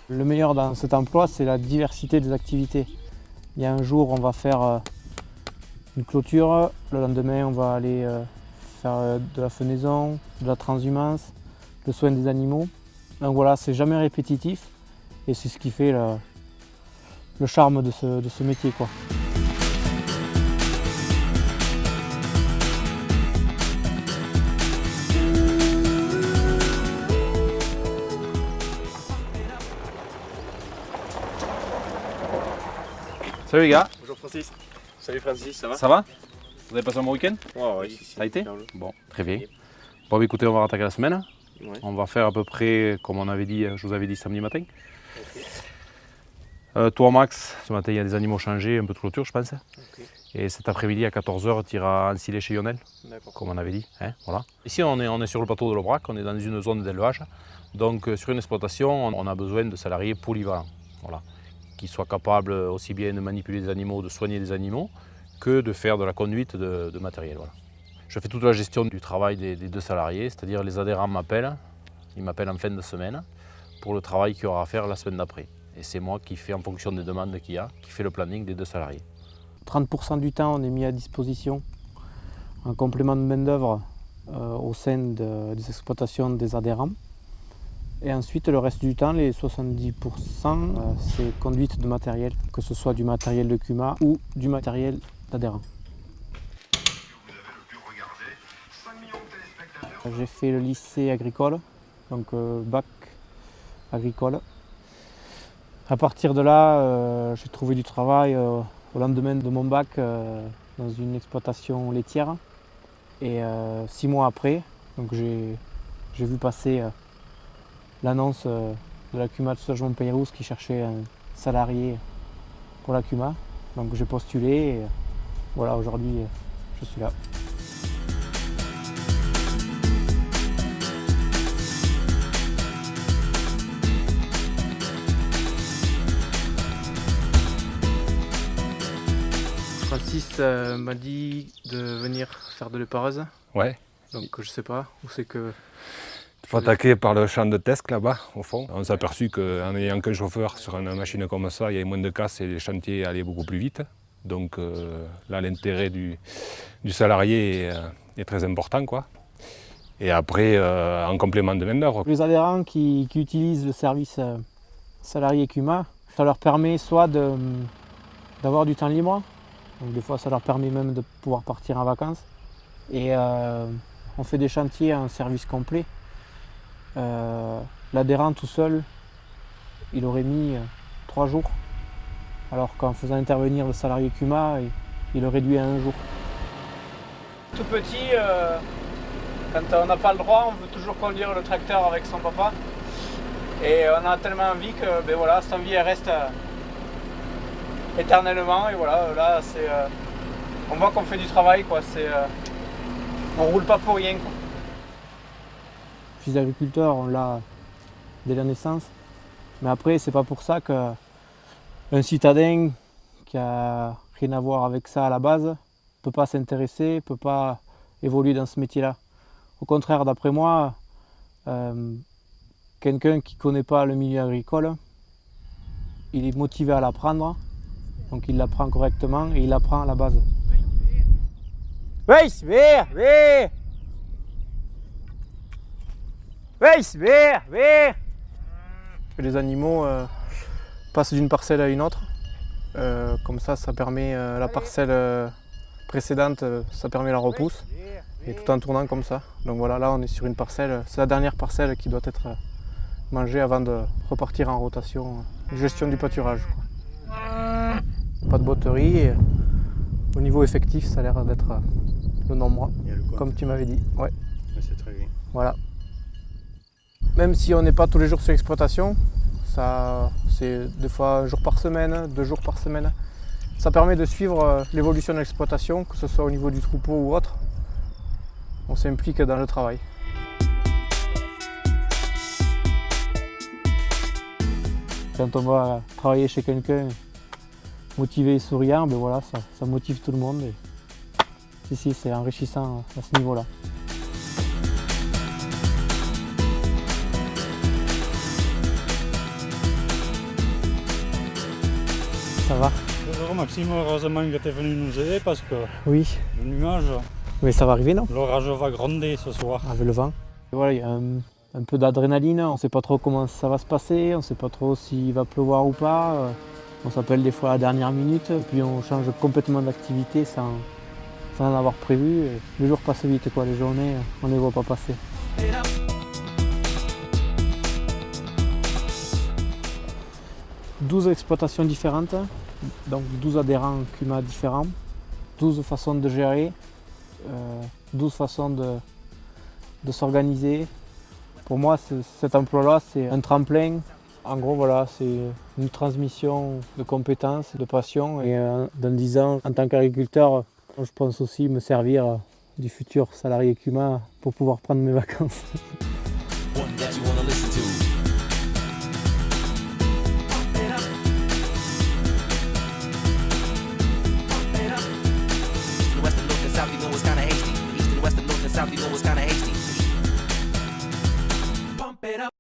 Le meilleur dans cet emploi, c'est la diversité des activités. Il y a un jour, on va faire une clôture, le lendemain, on va aller faire de la fenaison, de la transhumance, le soin des animaux. Donc voilà, c'est jamais répétitif et c'est ce qui fait le charme de ce métier, quoi. Salut les gars. Bonjour Francis. Salut Francis, ça va? Ça va? Vous avez passé un bon week-end? Ouais, Ça a été? Bon, très bien. Bon, écoutez, on va attaquer la semaine. Ouais. On va faire à peu près comme on avait dit, je vous avais dit samedi matin. Toi Max, ce matin il y a des animaux changés, un peu de clôture je pense. Et cet après-midi à 14 h tu iras ensiler chez Lionel, comme on avait dit. Hein, voilà. Ici on est sur le plateau de l'Aubrac, on est dans une zone d'élevage. Donc sur une exploitation, on a besoin de salariés polyvalents. Voilà. Qui soient capables aussi bien de manipuler des animaux, de soigner des animaux, que de faire de la conduite de matériel. Voilà. Je fais toute la gestion du travail des 2 salariés, c'est-à-dire les adhérents m'appellent, ils m'appellent en fin de semaine pour le travail qu'il y aura à faire la semaine d'après. Et c'est moi qui fais en fonction des demandes qu'il y a, qui fait le planning des 2 salariés. 30% du temps, on est mis à disposition en complément de main-d'œuvre au sein des exploitations des adhérents. Et ensuite, le reste du temps, les 70%, c'est conduite de matériel, que ce soit du matériel de CUMA ou du matériel d'adhérent. J'ai fait le lycée agricole, donc bac agricole. À partir de là, j'ai trouvé du travail au lendemain de mon bac dans une exploitation laitière. Et 6 mois après, donc j'ai vu passer l'annonce de la CUMA de Soulagement-Peyrouse qui cherchait un salarié pour la CUMA. Donc j'ai postulé et voilà, aujourd'hui je suis là. Francis m'a dit de venir faire de l'épareuse. Ouais. Donc je sais pas où c'est que... Il faut attaquer par le champ de test là-bas, au fond. On s'est aperçu qu'en n'ayant qu'un chauffeur sur une machine comme ça, il y avait moins de casse et les chantiers allaient beaucoup plus vite. Donc là, l'intérêt du salarié est très important, quoi. Et après, en complément de main-d'œuvre. Les adhérents qui utilisent le service salarié CUMA, ça leur permet soit d'avoir du temps libre, donc des fois ça leur permet même de pouvoir partir en vacances. Et on fait des chantiers en service complet. L'adhérent tout seul, il aurait mis 3 jours, alors qu'en faisant intervenir le salarié CUMA, il le réduit à 1 jour. Tout petit, quand on n'a pas le droit, on veut toujours conduire le tracteur avec son papa. Et on a tellement envie que ben voilà, cette envie elle reste éternellement. Et voilà, là on voit qu'on fait du travail, quoi. On roule pas pour rien, quoi. Fils d'agriculteur, on l'a dès la naissance. Mais après, c'est pas pour ça qu'un citadin qui a rien à voir avec ça à la base peut pas s'intéresser, peut pas évoluer dans ce métier-là. Au contraire, d'après moi, quelqu'un qui ne connaît pas le milieu agricole, il est motivé à l'apprendre, donc il l'apprend correctement et il apprend à la base. Les animaux passent d'une parcelle à une autre, comme ça permet la parcelle précédente, ça permet la repousse, et tout en tournant comme ça. Donc voilà, là on est sur une parcelle, c'est la dernière parcelle qui doit être mangée avant de repartir en rotation, gestion du pâturage, quoi. Pas de botterie, et au niveau effectif ça a l'air d'être le nombre, comme tu m'avais dit. Ouais. C'est très bien. Voilà. Même si on n'est pas tous les jours sur l'exploitation, c'est des fois 1 jour par semaine, 2 jours par semaine. Ça permet de suivre l'évolution de l'exploitation, que ce soit au niveau du troupeau ou autre. On s'implique dans le travail. Quand on va travailler chez quelqu'un motivé et souriant, ben voilà, ça motive tout le monde. Et si, c'est enrichissant à ce niveau-là. Ça va? Bonjour Maxime, heureusement que tu es venu nous aider parce que Oui. le nuage, Mais ça va arriver, non? l'orage va gronder ce soir. Avec le vent. Et voilà, il y a un peu d'adrénaline, on ne sait pas trop comment ça va se passer, on ne sait pas trop s'il va pleuvoir ou pas. On s'appelle des fois à la dernière minute, puis on change complètement d'activité sans en avoir prévu. Et les jours passent vite, quoi. Les journées, on ne les voit pas passer. 12 exploitations différentes, donc 12 adhérents CUMA différents, 12 façons de gérer, 12 façons de s'organiser. Pour moi, cet emploi-là, c'est un tremplin. En gros, voilà, c'est une transmission de compétences, de passion. Et dans 10 ans, en tant qu'agriculteur, je pense aussi me servir du futur salarié CUMA pour pouvoir prendre mes vacances. South, you know it's kinda hasty. East and west and north and south, you know it's kinda hasty. Pump it up.